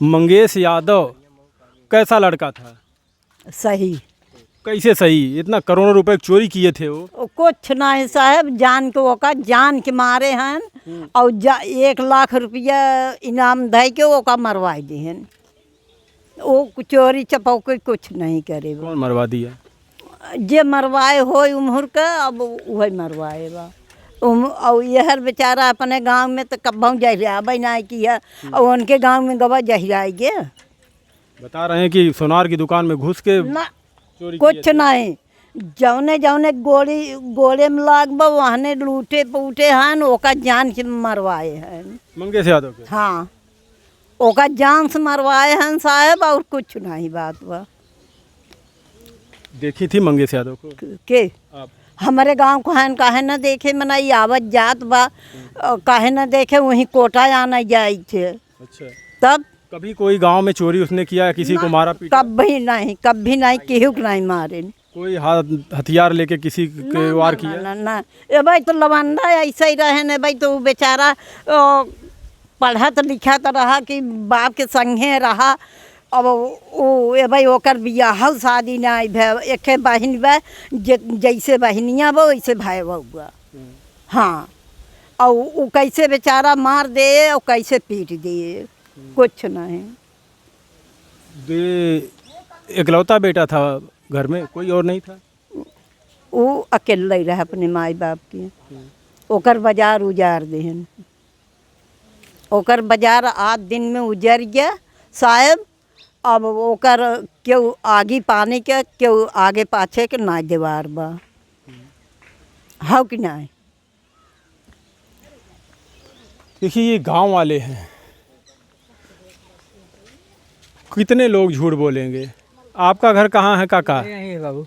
मंगेश यादव कैसा लड़का था? सही। कैसे सही? इतना करोड़ों रुपए चोरी किए थे वो। कुछ नहीं साहब, जान के ओका जान के मारे हैं और 1 लाख रुपया इनाम दे के ओका मरवा दिहन। वो चोरी चपौके कुछ नहीं करे। कौन मरवा दिया? जे मरवाए हो उम्र का, अब वही मरवाए बा। और यह बेचारा अपने गांव में तो कब्बों जहरा बना किया और उनके गांव में गवा जहराए गया। बता रहे हैं कि सोनार की दुकान में घुस के ना चोरी कुछ नहीं, जौने जौने गोले में लागबा वहने लूटे पूटे हैं, ओका जान से मरवाए हैं। मंगेश यादव के? हाँ, ओका जान से मरवाए हैं साहब, और कुछ नहीं बात बा। देखी थी मंगेश यादव को के आप? हमारे गांव को है काहे न देखे, मनाई आवत जात बा, काहे न देखे वहीं कोटा आना जाए थे। अच्छा, तब कभी कोई गांव में चोरी उसने किया है? किसी को मारा पीटा? कभी नहीं, केहू के नहीं मारे। कोई हथियार लेके किसी के वार किया? ना ना, ए भाई तो लवंडा ऐसा ही रहे न भाई, तो वो बेचारा पढ़त लिखत रहा कि बाप के संगे रहा। अब वो ए भाई ओकर बियाह शादी नहीं भे, एक बहन बा, जैसे बहनियाँ बा वैसे भाई बउआ। हाँ, और वो कैसे बेचारा मार दे और कैसे पीट दिए, कुछ नहीं। इकलौता बेटा था घर में, कोई और नहीं था? वो अकेले ही रहा अपने माई बाप के। ओकर बाजार उजाड़ देहन, ओकर बाजार 8 दिन में उजड़ गया साहब। अब ओकर क्यों आगे पानी के, क्यों आगे पाछे के ना दीवार बा, हाँ कि नहीं? देखिए, ये गांव वाले हैं, कितने लोग झूठ बोलेंगे। आपका घर कहाँ है काका? यही बाबू,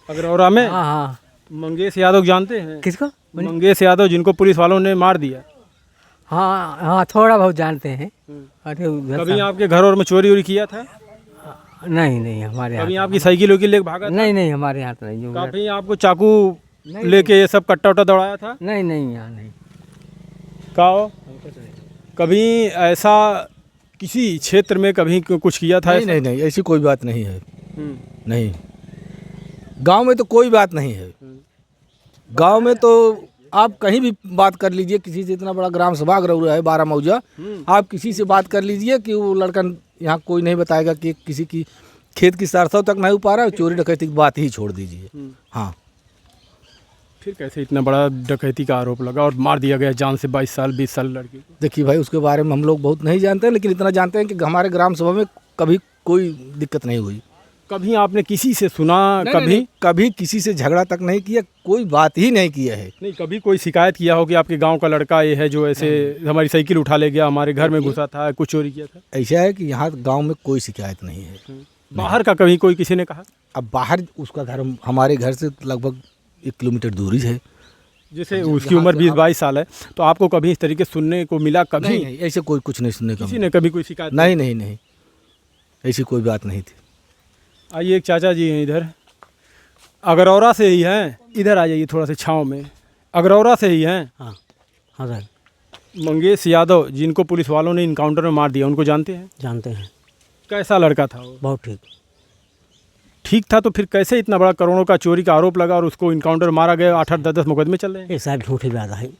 अगरौरा में। हाँ हाँ। मंगेश यादव जानते हैं? किसको? मंगेश यादव, जिनको पुलिस वालों ने मार दिया। हाँ हाँ, थोड़ा बहुत जानते हैं। अरे उधर कभी आपके घर और में चोरी उरी किया था? नहीं नहीं, हमारे कभी यहाँ आपकी साइकिल उकिल लेके भागा था? नहीं नहीं, हमारे यहाँ तो नहीं। कभी आपको चाकू लेके ये सब कट्टा उट्टा दौड़ाया था? नहीं नहीं, यहाँ नहीं। कहो, कभी ऐसा किसी क्षेत्र में कभी कुछ किया था? नहीं नहीं नहीं, ऐसी कोई बात नहीं है। नहीं, गांव में तो कोई बात नहीं है। गांव में तो आप कहीं भी बात कर लीजिए किसी से, इतना बड़ा ग्राम सभा है 12 मौजा, आप किसी से बात कर लीजिए कि वो लड़का यहाँ कोई नहीं बताएगा कि किसी की खेत की सरसों तक नहीं उपा रहा है, चोरी डकैती की बात ही छोड़ दीजिए। हाँ, फिर कैसे इतना बड़ा डकैती का आरोप लगा और मार दिया गया जान से 22 साल 20 साल लड़की को? देखिए भाई, उसके बारे में हम लोग बहुत नहीं जानते हैं, लेकिन इतना जानते हैं कि हमारे ग्राम सभा में कभी कोई दिक्कत नहीं हुई। कभी आपने किसी से सुना? नहीं, कभी नहीं, कभी किसी से झगड़ा तक नहीं किया, कोई बात ही नहीं किया है। नहीं, कभी कोई शिकायत किया हो कि आपके गांव का लड़का ये है जो ऐसे हमारी साइकिल उठा ले गया, हमारे घर में घुसा था, कुछ चोरी किया था? ऐसा है कि यहाँ गांव में कोई शिकायत नहीं है। बाहर का कभी कोई किसी ने कहा? अब बाहर उसका घर हमारे घर से लगभग 1 किलोमीटर दूरी है। जैसे उसकी उम्र 20-22 साल है, तो आपको कभी इस तरीके सुनने को मिला? कभी नहीं नहीं, ऐसे कोई कुछ नहीं सुनने का किसी ने कभी कोई शिकायत? नहीं नहीं नहीं, ऐसी कोई बात नहीं थी। आइए, एक चाचा जी हैं इधर, अगरौरा से ही हैं, इधर आ जाइए थोड़ा सा छाँव में। अगरौरा से ही हैं? हाँ हाँ सर। मंगेश यादव, जिनको पुलिस वालों ने इनकाउंटर में मार दिया, उनको जानते हैं? जानते हैं। कैसा लड़का था वो? बहुत ठीक। ठीक था, तो फिर कैसे इतना बड़ा करोड़ों का चोरी का आरोप लगा और उसको इनकाउंटर मारा गया? 8-8 10-10 मुकदमे चल रहे हैं। ये साहब झूठी बात है।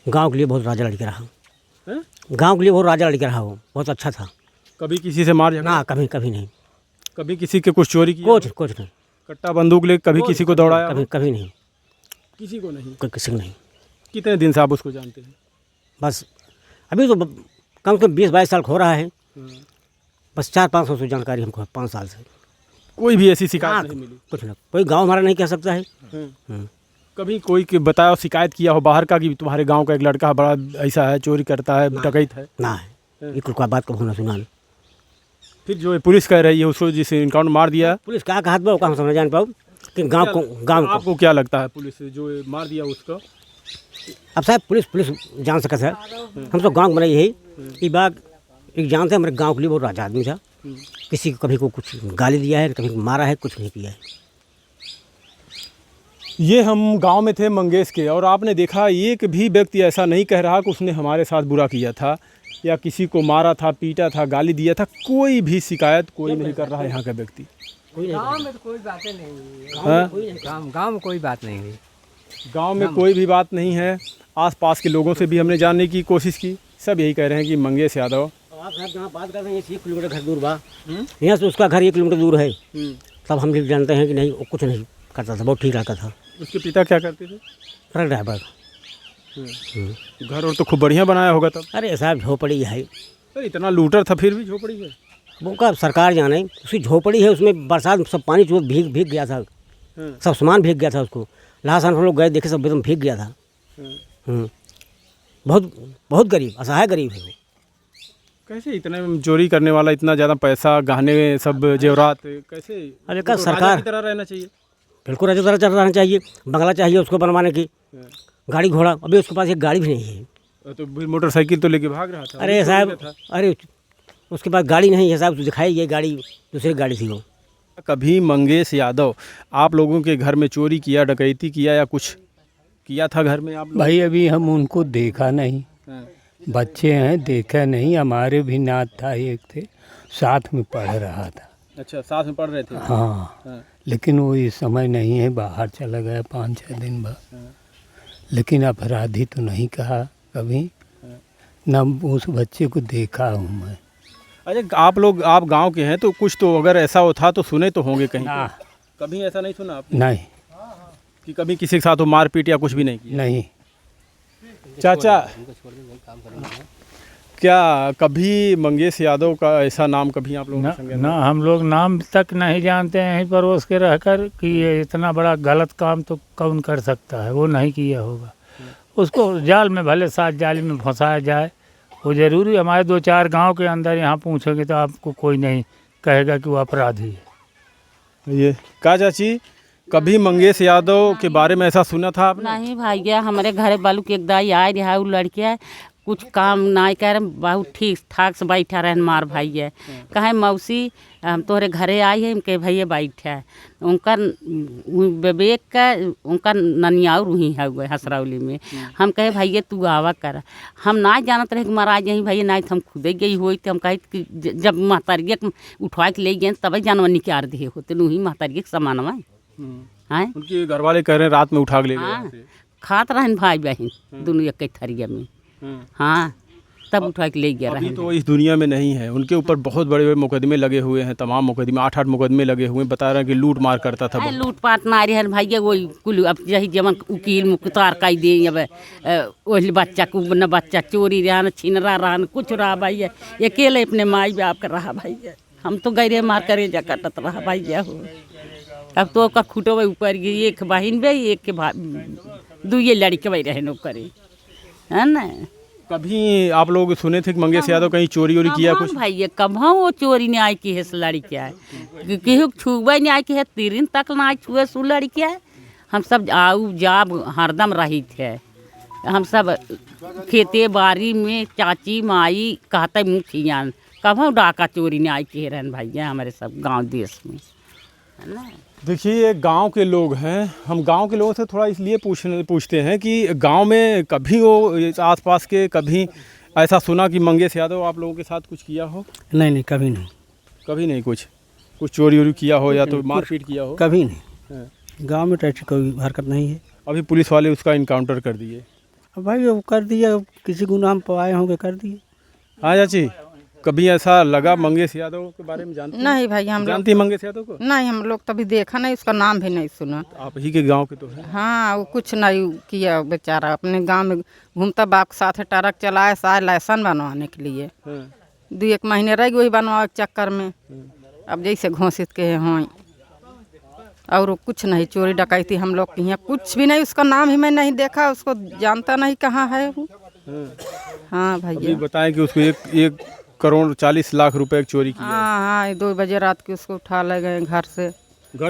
गांव के लिए बहुत राजा लड़के रहा, गांव के लिए बहुत राजा लड़के रहा, वो बहुत अच्छा था। कभी किसी से मार झगड़ा? ना, कभी कभी नहीं। कभी किसी के कुछ चोरी किया? कुछ नहीं। कट्टा बंदूक ले कभी किसी को दौड़ाया? कभी कभी नहीं, किसी को नहीं? किसी को नहीं। कितने दिन से आप उसको जानते हैं? बस अभी तो कम से कम 20-22 साल हो रहा है। बस 400-500 से जानकारी हमको है, 5 साल से। कोई भी ऐसी शिकायत नहीं मिली? कुछ ना, कोई गांव हमारा नहीं कह सकता है। कभी कोई के बताया, शिकायत किया हो बाहर का कि तुम्हारे गांव का एक लड़का बड़ा ऐसा है, चोरी करता है, डकैत है? ना है, ये कोई बात कभी ना सुना। फिर जो पुलिस कह रही है उसको जिसे इनकाउंटर मार दिया, पुलिस क्या कहा था हम समझ जान पाओ कि गांव को आपको क्या लगता है पुलिस जो मार दिया उसको? अब साहब पुलिस जान सका सर, हम तो गांव बनाई है ये बात एक जानते हैं। हमारे गांव के लिए बहुत राजा आदमी था, किसी को कभी को कुछ गाली दिया है, कभी मारा है, कुछ नहीं किया है। ये हम गांव में थे मंगेश के, और आपने देखा एक भी व्यक्ति ऐसा नहीं कह रहा कि उसने हमारे साथ बुरा किया था। या किसी को मारा था, पीटा था, गाली दिया था, कोई भी शिकायत कोई नहीं कर रहा है यहाँ का व्यक्ति। गाँव में तो कोई बातें नहीं हुई। हाँ? गाँव में कोई बात नहीं हुई। गांव में कोई भी बात नहीं है। आसपास के लोगों से भी हमने जानने की कोशिश की, सब यही कह रहे हैं कि मंगेश यादव। आप साहब जहाँ बात कर रहे हैं 1 किलोमीटर घर दूर बा, यहाँ से उसका घर 1 किलोमीटर दूर है। सब हम लोग जानते हैं कि नहीं, वो कुछ नहीं करता था, बहुत ठीक रहता था। उसके पिता क्या करते थे? Truck driver. घर और तो खूब बढ़िया बनाया होगा तब। अरे साहब झोपड़ी है, अरे इतना लूटर था फिर भी झोपड़ी है। वो का सरकार जाने, उसकी झोपड़ी है, उसमें बरसात में सब पानी चूर भीग गया था, सब सामान भीग गया था उसको। लासान हम लोग गए देखे, सब एकदम भीग गया था। बहुत बहुत गरीब, असहाय गरीब है वो। कैसे इतने चोरी करने वाला, इतना ज़्यादा पैसा, गहने, सब जेवरात, कैसे? अरे का तो सरकार राजा की तरह रहना चाहिए। बिल्कुल राजा तरह चल रहना चाहिए, बंगला चाहिए उसको बनवाने की, गाड़ी घोड़ा। अभी उसके पास एक गाड़ी भी नहीं है। तो मोटरसाइकिल तो लेके भाग रहा था। अरे साहब, अरे उसके पास गाड़ी नहीं है साहब, तो दिखाई ये गाड़ी दूसरी गाड़ी थी वो। कभी मंगेश यादव आप लोगों के घर में चोरी किया, डकैती किया या कुछ किया था घर में आप लोग? भाई अभी हम उनको देखा नहीं, बच्चे हैं, देखा नहीं। हमारे भी नात था, एक थे, साथ में पढ़ रहा था। अच्छा, साथ में पढ़ रहे थे। हाँ, लेकिन वो इस समय नहीं है, बाहर चला गया 5-6 दिन बाद। लेकिन अपराधी तो नहीं कहा कभी, न उस बच्चे को देखा हूँ मैं। अच्छा, आप गांव के हैं तो कुछ तो अगर ऐसा हो था तो सुने तो होंगे कहीं। ना, कभी ऐसा नहीं सुना आपने नहीं कि कभी किसी के साथ वो मारपीट या कुछ भी नहीं किया? नहीं। चाचा, क्या कभी मंगेश यादव का ऐसा नाम कभी आप लोगों ने संज्ञान में? ना, हम लोग नाम तक नहीं जानते हैं यहीं पड़ोस के रहकर कि ये इतना बड़ा गलत काम तो कौन कर सकता है। वो नहीं किया होगा, उसको जाल में भले साथ जाली में फंसाया जाए, वो ज़रूरी। हमारे 2-4 गांव के अंदर यहाँ पूछोगे तो आपको कोई नहीं कहेगा कि वो अपराधी है। ये का चाची, कभी मंगेश यादव के बारे में ऐसा सुना था आपने? नहीं भैया, हमारे घर बालू के एक दाई आए रहा, वो लड़के कुछ काम नहीं कर, बहुत ठीक ठाक से बैठा रहन मार भैया। कहे मौसी हम तोहरे घरे आई है, के भैया बैठा है। उनका विवेक का उनका ननियाऊ रूही है हुए हसरौली में। हम कहे भैया तू आवा कर, हम ना जानत रहे कि महाराज यहीं भैया, नहीं हम खुदे गई हुई। तो हम कहे कि जब महतारिया उठवा के ले गए तब जानवर निकाल दिए होते, नू ही महतारिया के समानवा है। उनके घर वाले कह रहे हैं रात में उठा के ले गए। हाँ, खात रहन भाई बहन दोनों एक थरिया में। हाँ, तब उठा के ले गया। अभी तो इस दुनिया में नहीं है। उनके ऊपर बहुत बड़े बड़े मुकदमे लगे हुए हैं, तमाम मुकदमे, 8-8 मुकदमे लगे हुए हैं। बता रहे हैं कि लूट मार करता था। लूट पाट ना रहे भैया, वही कुल अब यही जमन उकील मुख्तार कर दे। अब वही बच्चा को न बच्चा चोरी रहा, न छिनरा रहा, न कुछ रहा भैया। अकेले अपने माई बाप का रहा भैया। हम तो गैरे मार करे जा कटत रहा भैया हो। अब तो ओकर खुटो ऊपर एक बहन बे, एक के दुए लड़के भाई रहे नो करे, है ना। कभी आप लोग सुने थे कि मंगेश यादव कहीं चोरी वोरी किया कुछ? भैया कभी वो चोरी नहीं आई की है लड़की है, केहू छुए नहीं आई की है, 3 तक ना आई छुए सु लड़की है। हम सब आऊ जाब हरदम रही थे। हम सब खेते बाड़ी में चाची माई कहते मुँह खियान, कभी डाका चोरी नहीं आई की है रहन भैया हमारे सब गाँव देश में, है ना। देखिए, ये गांव के लोग हैं। हम गांव के लोगों से थोड़ा इसलिए पूछते हैं कि गांव में कभी वो आसपास के कभी ऐसा सुना कि मंगेश यादव आप लोगों के साथ कुछ किया हो? नहीं, कभी नहीं। कभी नहीं कुछ चोरी वोरी किया हो या तो मारपीट किया हो? कभी नहीं। गांव में टैक्सी कोई हरकत नहीं है। अभी पुलिस वाले उसका इनकाउंटर कर दिए। अब भाई वो कर दिया, किसी गुनाह में पवाए होंगे, कर दिए। हाँ चाची, कभी ऐसा लगा मंगेश यादव के बारे में जानते? नहीं भाई, हम जानती मंगेश यादव को? नहीं, हम लोग तभी देखा नहीं, उसका नाम भी नहीं सुना। आप ही के गांव के तो हैं। हाँ, वो कुछ नहीं किया बेचारा, अपने गांव में घूमता बाप के साथ ट्रक चलाया शायद लाइसेंस बनवाने के लिए। 2-1 महीने रह गई बनवा के चक्कर में। अब जैसे घोषित के हों, और वो कुछ नहीं, चोरी डकैती हम लोग की यहाँ कुछ भी नहीं। उसका नाम ही मैं नहीं देखा, उसको जानता नहीं कहाँ है वो। हाँ भैया, बताएं कि उसको 1 करोड़ 40 लाख रुपए की चोरी की। हाँ, 2 बजे रात के उसको उठा ले गए घर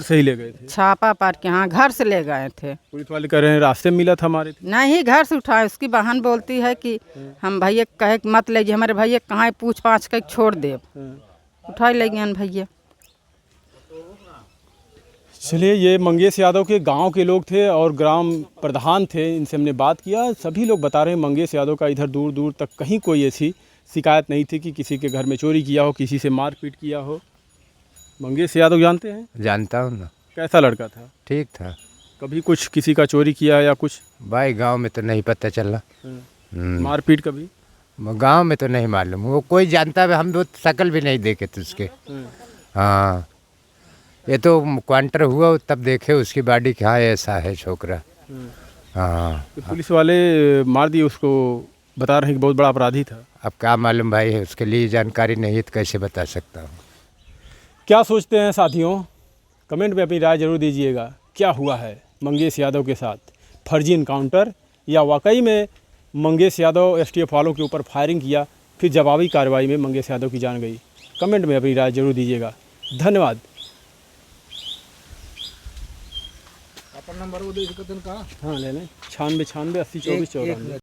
से ही ले गए थे। छापा पार के, हाँ घर से ले गए थे। पुलिस वाले कह रहे हैं रास्ते में मिला था हमारे। नहीं, घर से उठाए। उसकी बहन बोलती है कि हम भैया कहे मत ले जाइए, हमारे भैया कहाँ पूछ पाछ के छोड़ दे। उठा ले गए भैया। चलिए, ये मंगेश यादव के गांव के लोग थे और ग्राम प्रधान थे, इनसे हमने बात किया। सभी लोग बता रहे हैं मंगेश यादव का इधर दूर दूर तक कहीं कोई ऐसी शिकायत नहीं थी कि किसी के घर में चोरी किया हो, किसी से मारपीट किया हो। मंगेश यादव जानते हैं? जानता हूँ ना। कैसा लड़का था? ठीक था। कभी कुछ किसी का चोरी किया या कुछ? भाई गांव में तो नहीं पता चला। मारपीट कभी? गांव में तो नहीं मालूम, वो कोई जानता है, हम तो शक्ल भी नहीं देखे थे उसके। हाँ, ये तो क्वांटर हुआ तब देखे उसकी बॉडी, क्या ऐसा है छोकरा। हाँ, तो पुलिस वाले मार दिए उसको, बता रहे हैं कि बहुत बड़ा अपराधी था। अब क्या मालूम भाई, है उसके लिए जानकारी नहीं है तो कैसे बता सकता हूँ। क्या सोचते हैं साथियों, कमेंट में अपनी राय जरूर दीजिएगा। क्या हुआ है मंगेश यादव के साथ? फर्जी इनकाउंटर या वाकई में मंगेश यादव एसटीएफ वालों के ऊपर फायरिंग किया, फिर जवाबी कार्रवाई में मंगेश यादव की जान गई? कमेंट में अपनी राय जरूर दीजिएगा। धन्यवाद। नंबर वो दे सकते हैं कहाँ? हाँ ले लें, 96 96 80 24 54।